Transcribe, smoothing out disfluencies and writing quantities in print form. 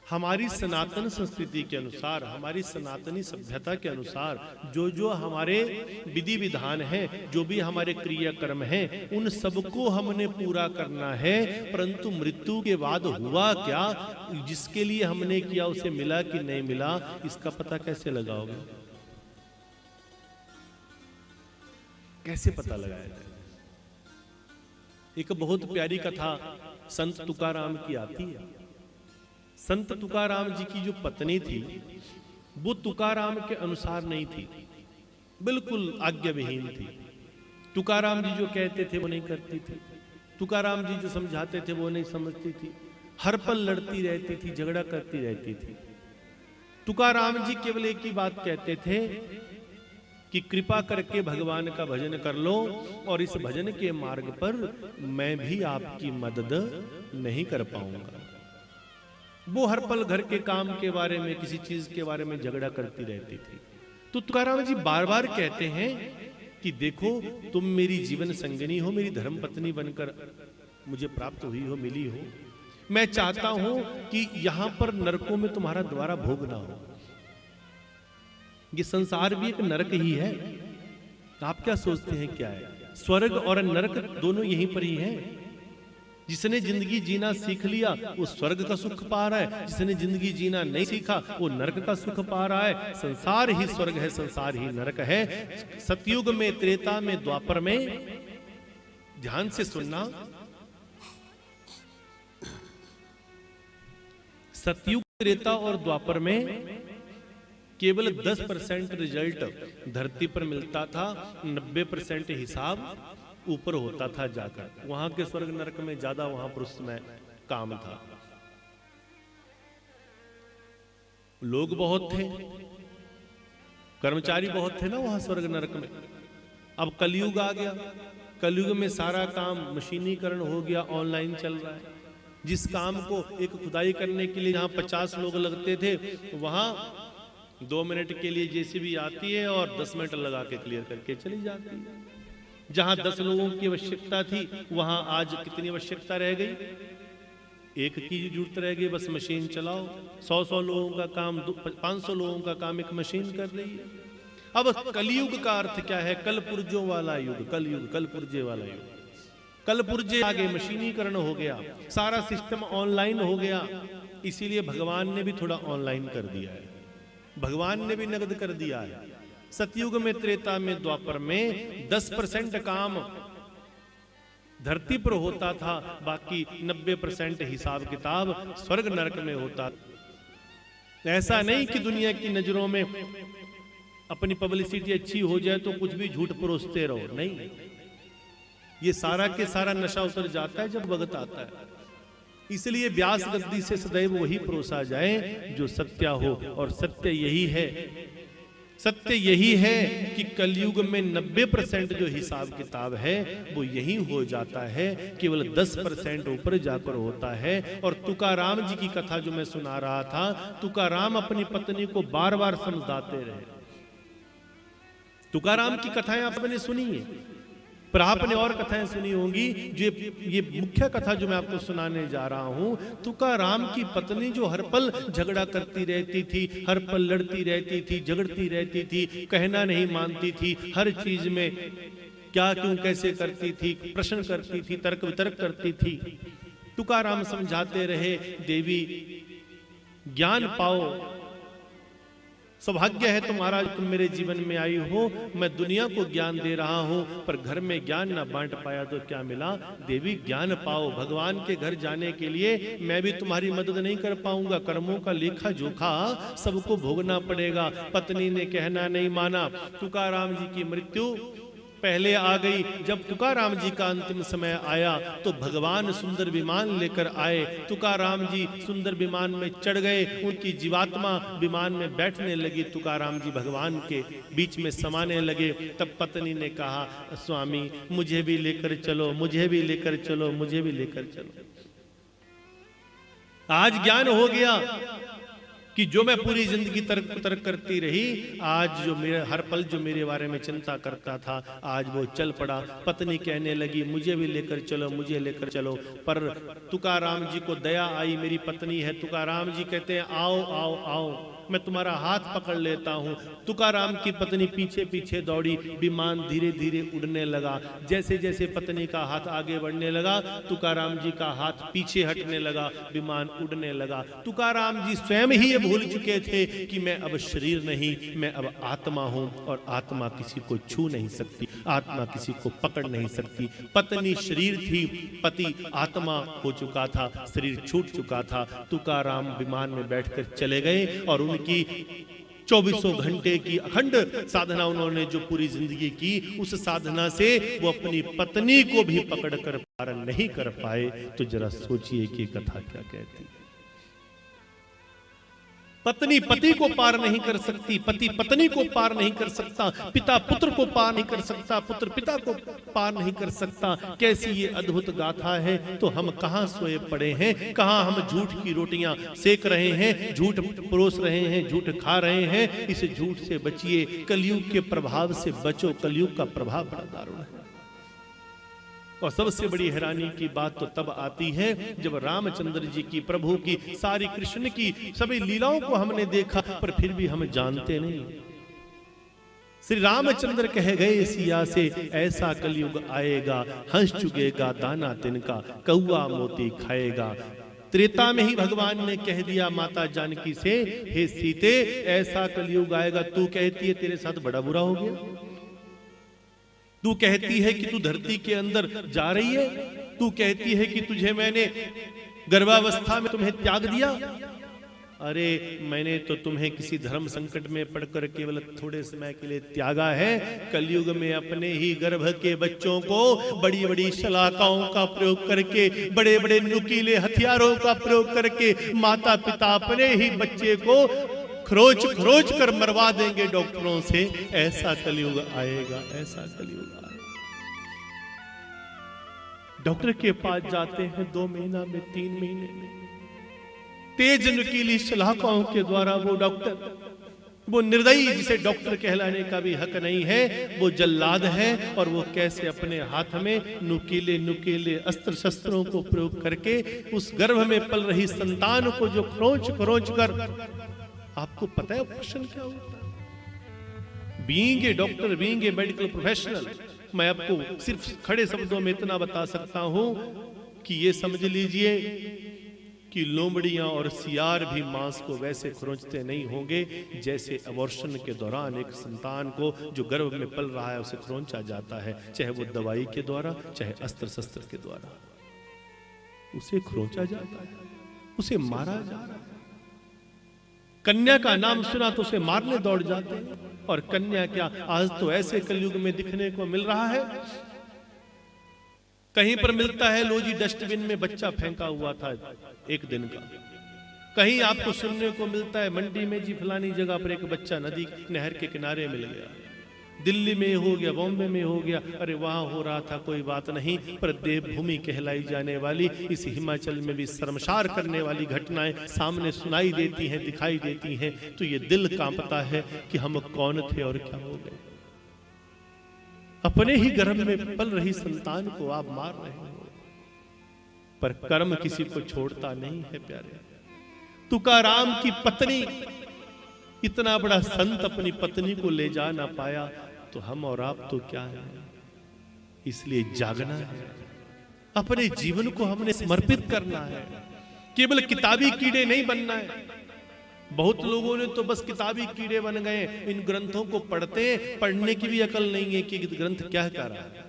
हमारी सनातन संस्कृति के अनुसार, हमारी सनातनी सभ्यता के अनुसार जो जो हमारे विधि विधान हैं, जो भी हमारे क्रियाकर्म हैं, उन सबको हमने पूरा करना है। परंतु मृत्यु के बाद हुआ क्या, जिसके लिए हमने किया उसे मिला कि नहीं मिला, इसका पता कैसे लगाओगे? कैसे पता लगाया जाए? एक बहुत प्यारी कथा संत तुकाराम की आती है। संत तुकाराम जी की जो पत्नी थी वो तुकाराम के अनुसार नहीं थी, बिल्कुल आज्ञा विहीन थी। तुकाराम जी जो कहते थे वो नहीं करती थी, तुकाराम जी जो समझाते थे वो नहीं समझती थी, हर पल लड़ती रहती थी, झगड़ा करती रहती थी। तुकाराम जी केवल एक ही बात कहते थे कि कृपा करके भगवान का भजन कर लो, और इस भजन के मार्ग पर मैं भी आपकी मदद नहीं कर पाऊंगा। वो हर पल घर के काम के बारे में, किसी चीज के बारे में झगड़ा करती रहती थी। तो तुकाराम जी बार बार कहते हैं कि देखो, तुम मेरी जीवन संगिनी हो, मेरी धर्म पत्नी बनकर मुझे प्राप्त हुई हो, मिली हो। मैं चाहता हूं कि यहां पर नरकों में तुम्हारा द्वारा भोग ना हो। ये संसार भी एक नरक ही है। आप क्या सोचते हैं क्या है? स्वर्ग और नरक दोनों यहीं पर ही हैं। जिसने जिंदगी जीना सीख लिया वो स्वर्ग का सुख पा रहा है, जिसने जिंदगी जीना नहीं सीखा वो नरक का सुख पा रहा है। संसार ही स्वर्ग है, संसार ही नरक है। सतयुग में, त्रेता में, द्वापर में, ध्यान से सुनना, सतयुग, त्रेता और द्वापर में केवल 10% रिजल्ट धरती पर मिलता था, 90% हिसाब ऊपर होता था जाकर। वहां के स्वर्ग नरक में ज्यादा वहां पर उस समय काम था। लोग बहुत थे, कर्मचारी बहुत थे ना वहां स्वर्ग नरक में। अब कलयुग आ गया, कलयुग में सारा काम मशीनीकरण हो गया, ऑनलाइन चल रहा है। जिस काम को एक खुदाई करने के लिए जहां 50 लोग लगते थे, वहां 2 मिनट के लिए जेसीबी आती है और 10 मिनट लगा के क्लियर करके चली जाती है। जहां 10 लोगों की आवश्यकता थी, वहां आज कितनी आवश्यकता रह गई? एक की जरूरत रह गई, बस मशीन चलाओ। 100 लोगों का काम, 500 लोगों का काम एक मशीन कर रही है। अब कलयुग का अर्थ क्या है? कलपुर्जों वाला युग, कलयुग, कलपुर्जे वाला युग। कलपुर्जे आगे मशीनीकरण हो गया, सारा सिस्टम ऑनलाइन हो गया। इसीलिए भगवान ने भी थोड़ा ऑनलाइन कर दिया है, भगवान ने भी नगद कर दिया है। सतयुग में, त्रेता में, द्वापर में 10% काम धरती पर होता था, बाकी 90% हिसाब किताब स्वर्ग नरक में होता। ऐसा नहीं कि दुनिया की नजरों में अपनी पब्लिसिटी अच्छी हो जाए तो कुछ भी झूठ परोसते रहो, नहीं। ये सारा के सारा नशा उतर जाता है जब वक्त आता है। इसलिए व्यास गद्दी से सदैव वही परोसा जाए जो सत्य हो, और सत्य यही है, सत्य यही है कि कलयुग में 90% जो हिसाब किताब है वो यही हो जाता है, केवल 10% ऊपर जाकर होता है। और तुकाराम जी की कथा जो मैं सुना रहा था, तुकाराम अपनी पत्नी को बार बार समझाते रहे। तुकाराम की कथाएं आपने सुनी है, पर आपने और कथाएं सुनी होंगी। जो ये मुख्य कथा जो मैं आपको सुनाने जा रहा हूं, तुकाराम की पत्नी जो हर पल झगड़ा करती रहती थी, हर पल लड़ती रहती थी, झगड़ती रहती थी, कहना नहीं मानती थी, हर चीज में क्या क्यों कैसे करती थी, प्रश्न करती थी, तर्क वितर्क करती थी। तुकाराम समझाते रहे, देवी ज्ञान पाओ, सौभाग्य है तुम्हारा, तुम मेरे जीवन में आई हो। मैं दुनिया को ज्ञान दे रहा हूं, पर घर में ज्ञान ना बांट पाया तो क्या मिला? देवी ज्ञान पाओ। भगवान के घर जाने के लिए मैं भी तुम्हारी मदद नहीं कर पाऊंगा, कर्मों का लेखा जोखा सबको भोगना पड़ेगा। पत्नी ने कहना नहीं माना। तुकाराम जी की मृत्यु पहले आ गई। जब तुकाराम जी का अंतिम समय आया तो भगवान सुंदर विमान लेकर आए। तुकाराम जी सुंदर विमान में चढ़ गए, उनकी जीवात्मा विमान में बैठने लगी, तुकाराम जी भगवान के बीच में समाने लगे। तब पत्नी ने कहा, स्वामी मुझे भी लेकर चलो, मुझे भी लेकर चलो, मुझे भी लेकर चलो। आज ज्ञान हो गया कि जो मैं पूरी जिंदगी तर्क तर्क करती रही, आज जो मेरे हर पल जो मेरे बारे में चिंता करता था, आज वो चल पड़ा। पत्नी कहने लगी मुझे भी लेकर चलो, मुझे लेकर चलो। पर तुकाराम जी को दया आई, मेरी पत्नी है। तुकाराम जी कहते हैं आओ आओ आओ, मैं तुम्हारा हाथ पकड़ लेता हूं। तुकाराम की पत्नी पीछे पीछे दौड़ी, विमान धीरे धीरे उड़ने लगा। जैसे जैसे पत्नी का हाथ आगे बढ़ने लगा, तुकाराम जी का हाथ पीछे हटने लगा, विमान उड़ने लगा। तुकाराम जी स्वयं ही ये भूल चुके थे कि मैं अब शरीर नहीं, मैं अब आत्मा हूं, और आत्मा किसी को छू नहीं सकती, आत्मा किसी को पकड़ नहीं सकती। पत्नी शरीर थी, पति आत्मा हो चुका था, शरीर छूट चुका था। तुकाराम विमान में बैठकर चले गए, और उनकी 2400 घंटे की अखंड साधना उन्होंने जो पूरी जिंदगी की, उस साधना से वो अपनी पत्नी को भी पकड़कर पार नहीं कर पाए। तो जरा सोचिए कि कथा क्या कहती है। पत्नी पति को पार नहीं कर सकती, पति पत्नी को पार नहीं कर सकता, पिता पुत्र को पार नहीं कर सकता, पुत्र पिता को पार नहीं कर सकता। कैसी ये अद्भुत गाथा है। तो हम कहां सोए पड़े हैं, कहां हम झूठ की रोटियां सेक रहे हैं, झूठ परोस रहे हैं, झूठ खा रहे हैं। इस झूठ से बचिए, कलयुग के प्रभाव से बचो। कलयुग का प्रभाव बड़ा दारुण है। और सबसे बड़ी हैरानी की बात तो तब आती है जब रामचंद्र जी की, प्रभु की, सारी कृष्ण की सभी लीलाओं को हमने देखा, पर फिर भी हम जानते नहीं। श्री रामचंद्र कह गए सिया से, ऐसा कलयुग आएगा, हंस चुगेगा दाना तिनका, कौआ मोती खाएगा। त्रेता में ही भगवान ने कह दिया माता जानकी से, हे सीते ऐसा कलयुग आएगा। तू कहती है तेरे साथ बड़ा बुरा हो गया, तू कहती है कि तू धरती के अंदर जा रही है, तू कहती है कि तुझे मैंने गर्भावस्था में तुम्हें त्याग दिया। अरे मैंने तो तुम्हें किसी धर्म संकट में पड़कर केवल थोड़े समय के लिए त्यागा है। कलयुग में अपने ही गर्भ के बच्चों को बड़ी बड़ी शलाकाओं का प्रयोग करके, बड़े बड़े नुकीले हथियारों का प्रयोग करके माता पिता अपने ही बच्चे को खरोच खरोच कर मरवा देंगे डॉक्टरों से। ऐसा कलयुग आएगा, ऐसा कलयुग आएगा। डॉक्टर के पास जाते हैं 2 महीना में, 3 महीने में, तेज नुकीली शलाकाओं के द्वारा वो डॉक्टर, वो निर्दयी जिसे डॉक्टर कहलाने का भी हक नहीं है, वो जल्लाद है। और वो कैसे अपने हाथ में नुकीले नुकीले अस्त्र शस्त्रों को प्रयोग करके उस गर्भ में पल रही संतान को जो खरोच खरोच कर, आपको पता है ऑपरेशन क्या होता है? Being a doctor, being a medical professional, मैं आपको सिर्फ खड़े शब्दों में इतना बता सकता हूं कि ये समझ लीजिए कि लोमड़ियां और सियार भी मांस को वैसे खरोंचते नहीं होंगे जैसे अबॉर्शन के दौरान एक संतान को जो गर्भ में पल रहा है उसे खरोंचा जाता है, चाहे वो दवाई के द्वारा, चाहे अस्त्र शस्त्र के द्वारा, उसे खरोंचा जाता है, उसे मारा जा रहा है। कन्या का नाम सुना तो उसे मारने दौड़ जाते हैं। और कन्या क्या, आज तो ऐसे कलयुग में दिखने को मिल रहा है, कहीं पर मिलता है लो जी डस्टबिन में बच्चा फेंका हुआ था 1 दिन का, कहीं आपको सुनने को मिलता है मंडी में जी फलानी जगह पर एक बच्चा नदी नहर के किनारे मिल गया, दिल्ली में हो गया, बॉम्बे में हो गया, अरे वहां हो रहा था कोई बात नहीं। पर देवभूमि कहलाई जाने वाली इस हिमाचल में भी शर्मसार करने वाली घटनाएं सामने सुनाई देती हैं, दिखाई देती हैं, तो ये दिल कांपता है कि हम कौन थे और क्या हो गए। अपने ही गर्भ में पल रही संतान को आप मार रहे हो, पर कर्म किसी को छोड़ता नहीं है प्यारे। तुकाराम की पत्नी, इतना बड़ा संत अपनी पत्नी को ले जा ना पाया, तो हम और आप तो क्या है। इसलिए जागना है, अपने जीवन को हमने समर्पित करना है, केवल किताबी कीड़े नहीं बनना है। बहुत लोगों ने तो बस किताबी कीड़े बन गए, इन ग्रंथों को पढ़ते हैं, पढ़ने की भी अकल नहीं है कि ग्रंथ क्या कह रहा है।